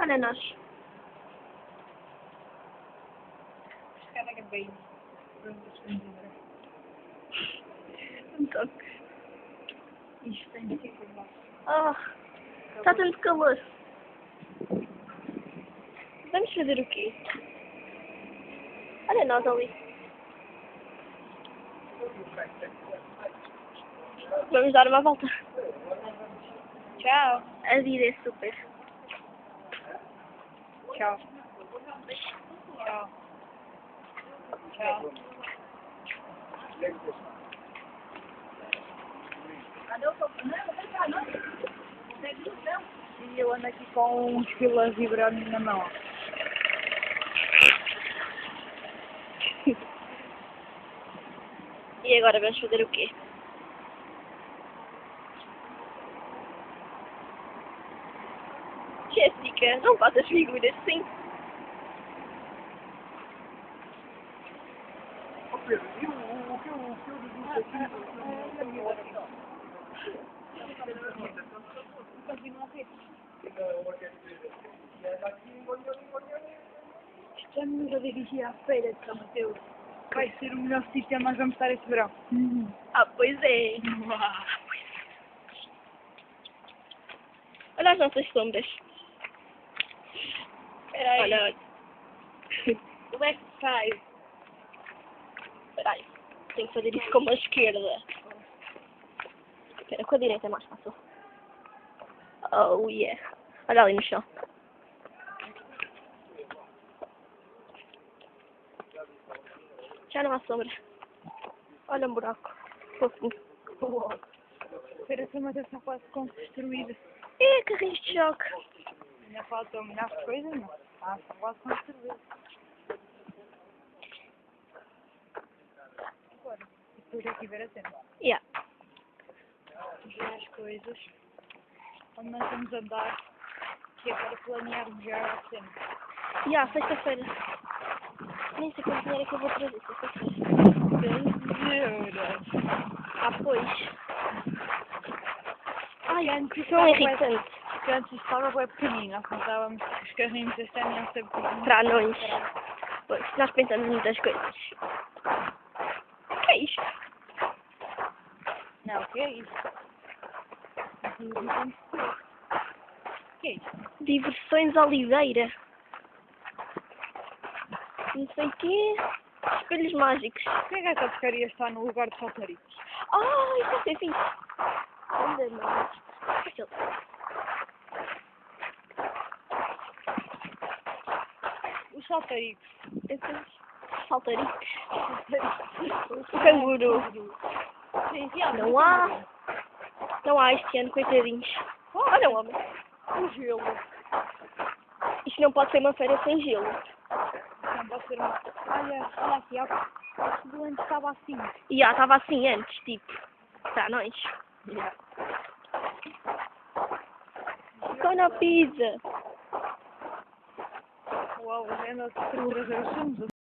Olha nós. Carrega bem. Um toque. Isto tem de ser por lá. Oh, está tanto calor. Vamos fazer o quê? Olha nós ali. Vamos dar uma volta. Tchau. A vida é super. Tchau. Tchau. Tchau. E eu ando aqui com uns pilas de brownie na mão. E agora vamos fazer o quê? Jéssica, não faças figuras assim. Estamos a dirigir à feira de São Mateus. Vai ser o melhor sítio onde nós vamos estar este verão. Ah, pois é. Olha as nossas sombras. Espera aí. Olha, olha. Como é que sai? Espera aí. Tenho que fazer isso com a esquerda. Espera, com a direita é mais fácil. Oh, yeah. Olha ali no chão. Já não há sombra. Olha um buraco. Fofinho. Espera, São Mateus está quase construída. Carrinhos de choque. Ainda faltam milhares coisas, não? Está quase construída. Agora, depois aqui ver a cena. Yeah. Já as coisas. Onde nós vamos andar, que é para planearmos já a cena. Yeah, sexta-feira. Nem sei quanto dinheiro é que eu vou trazer sexta-feira. 10 euros. Ah, pois. Ai, Antes são estava irritantes. Porque antes estava bem pequenino, nós pensávamos que os carrinhos deste ano iam ser pequeninos. Para anões. Pois, nós pensamos muitas coisas. O que é isto? Não, o que é isso? O que é isso? Diversões Oliveira. Não sei o quê. Espelhos mágicos. Por que é que essa pescaria está no lugar de saltaricos? Ah, isso é ser fixe. Anda, não. Aquele. Os saltaricos. Esses saltaricos. O canguru. Sim, Não há. Não há este ano, coitadinhos. Olha o homem. O gelo. Isto não pode ser uma feira sem gelo. Não pode ser uma... Olha aqui, ó. O doente estava assim. E já estava assim antes, tipo. Para nós. Estou na pizza. Uau, ainda trazer os sumos.